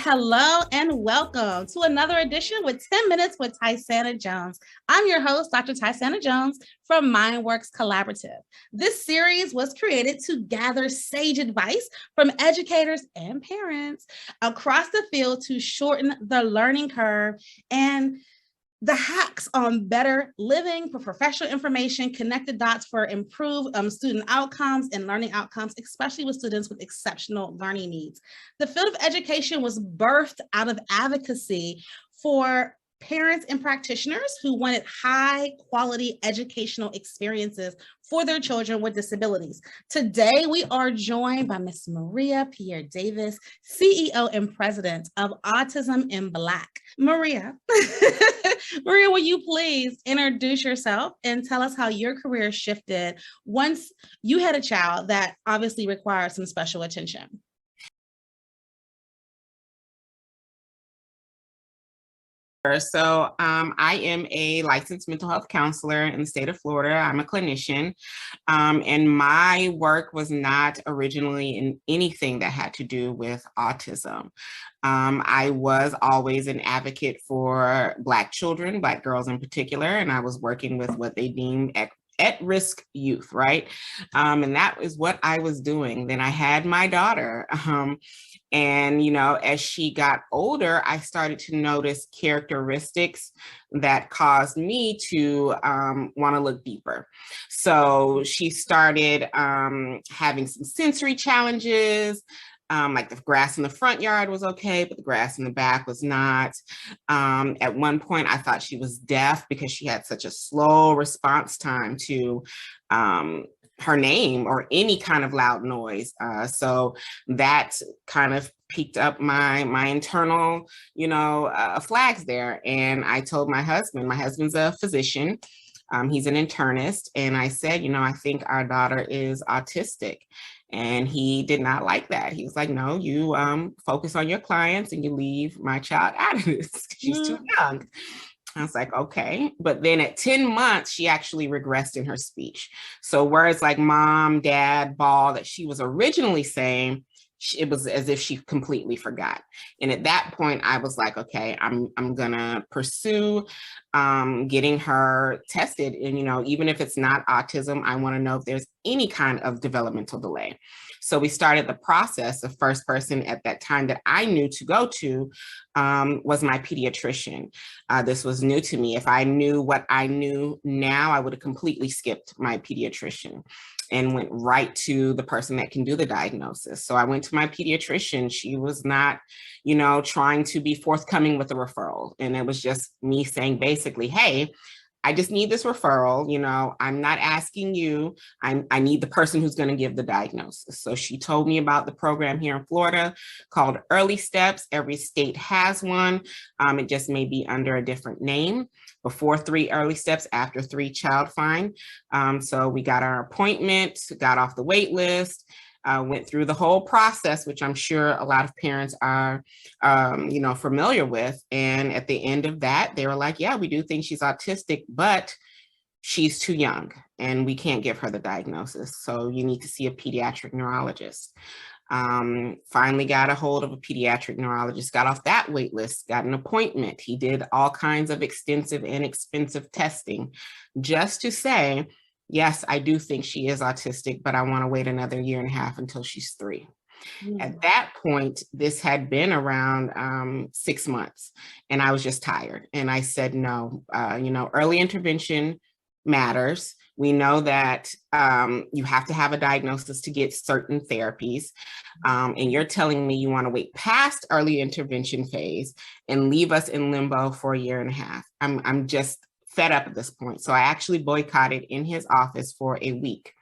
hello, and welcome to another edition with 10 Minutes with Tysana Jones. I'm your host, Dr. Tysana Jones from MindWorks Collaborative. This series was created to gather sage advice from educators and parents across the field to shorten the learning curve and the hacks on better living, for professional information, connected dots for improved student outcomes and learning outcomes, especially with students with exceptional learning needs. The field of education was birthed out of advocacy for parents and practitioners who wanted high quality educational experiences for their children with disabilities. Today, we are joined by Ms. Maria Pierre Davis, CEO and President of Autism in Black. Maria, Maria, will you please introduce yourself and tell us how your career shifted once you had a child that obviously required some special attention? So I am a licensed mental health counselor in the state of Florida. I'm a clinician, and my work was not originally in anything that had to do with autism. I was always an advocate for Black children, Black girls in particular, and I was working with what they deemed at-risk youth, right? And that is what I was doing. Then I had my daughter. And, as she got older, I started to notice characteristics that caused me to want to look deeper. So she started having some sensory challenges. Like the grass in the front yard was okay, but the grass in the back was not. At one point, I thought she was deaf because she had such a slow response time to her name or any kind of loud noise. So that kind of piqued up my internal, flags there. And I told my husband's a physician. He's an internist. And I said, I think our daughter is autistic. And he did not like that. He was like, no, you focus on your clients and you leave my child out of this. She's too young. I was like, okay. But then at 10 months, she actually regressed in her speech. So words like mom, dad, ball that she was originally saying, it was as if she completely forgot. And at that point, I was like, okay, I'm gonna pursue getting her tested. And, even if it's not autism, I wanna know if there's any kind of developmental delay. So we started the process. The first person at that time that I knew to go to was my pediatrician. This was new to me. If I knew what I knew now, I would have completely skipped my pediatrician and went right to the person that can do the diagnosis. So I went to my pediatrician. She was not, trying to be forthcoming with a referral. And it was just me saying basically, hey, I just need this referral. I'm not asking you. I need the person who's going to give the diagnosis. So she told me about the program here in Florida called Early Steps. Every state has one. It just may be under a different name. Before 3 early steps, after 3 child find. So we got our appointment, got off the wait list, went through the whole process, which I'm sure a lot of parents are, familiar with. And at the end of that, they were like, yeah, we do think she's autistic, but she's too young and we can't give her the diagnosis. So you need to see a pediatric neurologist. Finally got a hold of a pediatric neurologist, got off that wait list, got an appointment. He did all kinds of extensive and expensive testing just to say, yes, I do think she is autistic, but I want to wait another 1.5 years until she's 3. At that point, this had been around 6 months and I was just tired. And I said, no, early intervention matters. We know that you have to have a diagnosis to get certain therapies. And you're telling me you want to wait past early intervention phase and leave us in limbo for 1.5 years. I'm just fed up at this point. So I actually boycotted in his office for a week.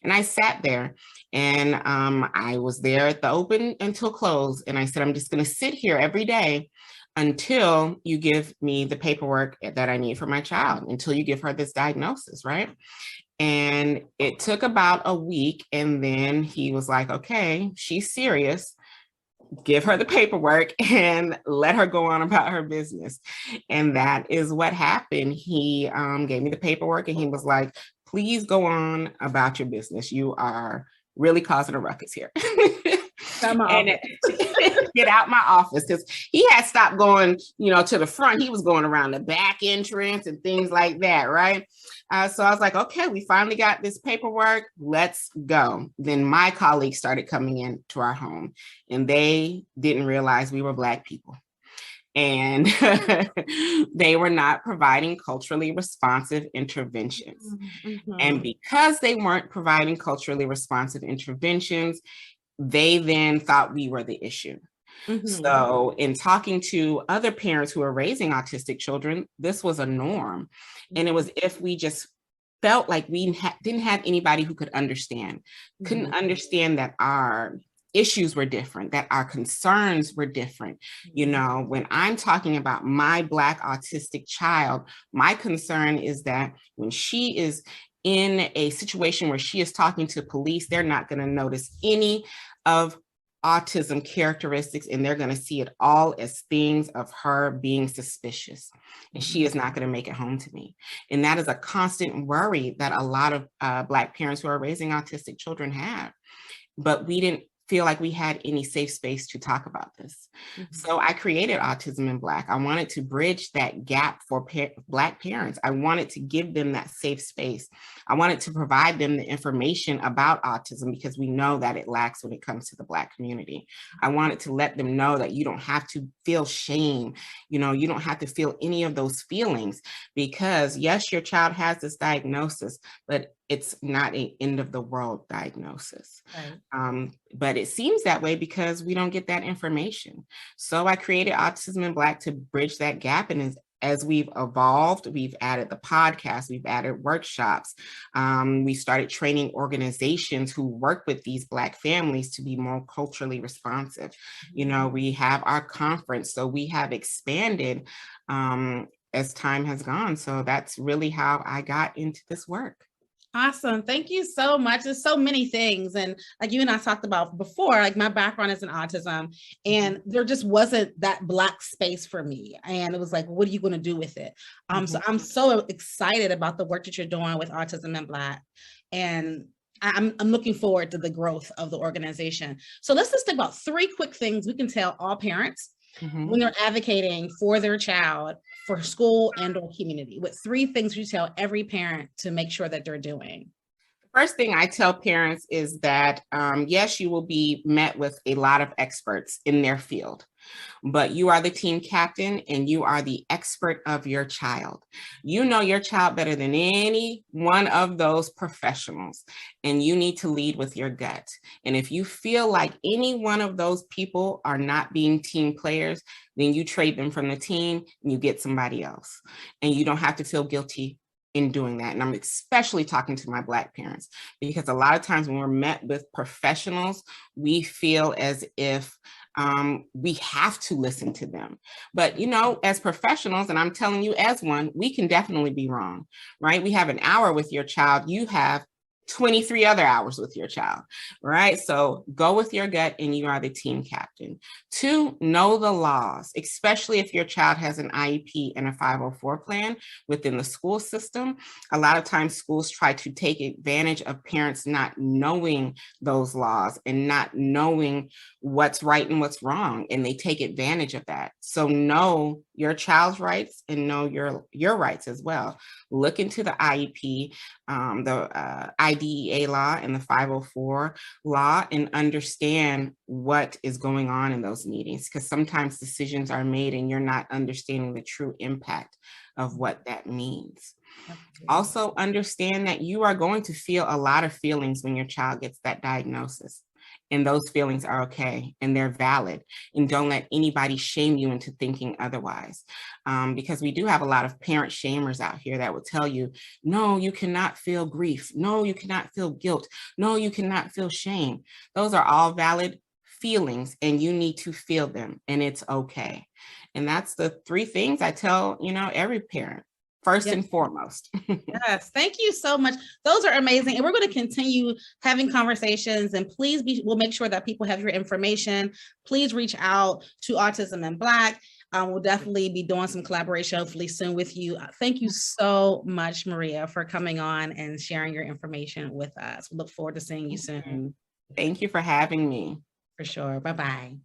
And I sat there and I was there at the open until close. And I said, I'm just going to sit here every day until you give me the paperwork that I need for my child, until you give her this diagnosis, right? And it took about a week. And then he was like, okay, she's serious. Give her the paperwork and let her go on about her business. And that is what happened. He gave me the paperwork and he was like, please go on about your business. You are really causing a ruckus here. And get out my office, because he had stopped going, to the front. He was going around the back entrance and things like that, right? So I was like, okay, we finally got this paperwork. Let's go. Then my colleagues started coming into our home, and they didn't realize we were Black people. And they were not providing culturally responsive interventions. Mm-hmm. And because they weren't providing culturally responsive interventions, they then thought we were the issue. Mm-hmm. So in talking to other parents who are raising autistic children, this was a norm. And it was if we just felt like we didn't have anybody who could understand, couldn't understand that our issues were different, that our concerns were different. When I'm talking about my Black autistic child, my concern is that when she is in a situation where she is talking to police, they're not going to notice any of autism characteristics, and they're going to see it all as things of her being suspicious, and she is not going to make it home to me. And that is a constant worry that a lot of Black parents who are raising autistic children have. But we didn't feel like we had any safe space to talk about this. So I created Autism in Black. I wanted to bridge that gap for Black parents. I wanted to give them that safe space. I wanted to provide them the information about autism, because we know that it lacks when it comes to the Black community. I wanted to let them know that you don't have to feel shame. You don't have to feel any of those feelings, because yes, your child has this diagnosis, but it's not an end of the world diagnosis. Right. But it seems that way because we don't get that information. So I created Autism in Black to bridge that gap. And as we've evolved, we've added the podcast, we've added workshops. We started training organizations who work with these Black families to be more culturally responsive. We have our conference, so we have expanded as time has gone. So that's really how I got into this work. Awesome. Thank you so much. There's so many things. And like you and I talked about before, like my background is in autism, and there just wasn't that Black space for me. And it was like, what are you going to do with it? So I'm so excited about the work that you're doing with Autism in Black. And I'm looking forward to the growth of the organization. So let's just think about 3 quick things we can tell all parents when they're advocating for their child for school and or community. What 3 things you tell every parent to make sure that they're doing? First thing I tell parents is that, yes, you will be met with a lot of experts in their field, but you are the team captain and you are the expert of your child. You know your child better than any one of those professionals, and you need to lead with your gut. And if you feel like any one of those people are not being team players, then you trade them from the team and you get somebody else. And you don't have to feel guilty in doing that. And I'm especially talking to my Black parents, because a lot of times when we're met with professionals, we feel as if we have to listen to them. But, as professionals, and I'm telling you as one, we can definitely be wrong, right? We have an hour with your child. You have 23 other hours with your child, right? So go with your gut and you are the team captain. 2, know the laws, especially if your child has an IEP and a 504 plan within the school system. A lot of times schools try to take advantage of parents not knowing those laws and not knowing what's right and what's wrong, and they take advantage of that. So know your child's rights and know your rights as well. Look into the IEP, the IDEA law and the 504 law, and understand what is going on in those meetings, because sometimes decisions are made and you're not understanding the true impact of what that means. Also understand that you are going to feel a lot of feelings when your child gets that diagnosis. And those feelings are okay and they're valid. And don't let anybody shame you into thinking otherwise. Because we do have a lot of parent shamers out here that will tell you, no, you cannot feel grief. No, you cannot feel guilt. No, you cannot feel shame. Those are all valid feelings and you need to feel them, and it's okay. And that's the 3 things I tell, every parent. First and foremost. Yes, thank you so much. Those are amazing. And we're going to continue having conversations, and we'll make sure that people have your information. Please reach out to Autism in Black. We'll definitely be doing some collaboration hopefully soon with you. Thank you so much, Maria, for coming on and sharing your information with us. We look forward to seeing you soon. Thank you for having me. For For sure. Bye-bye.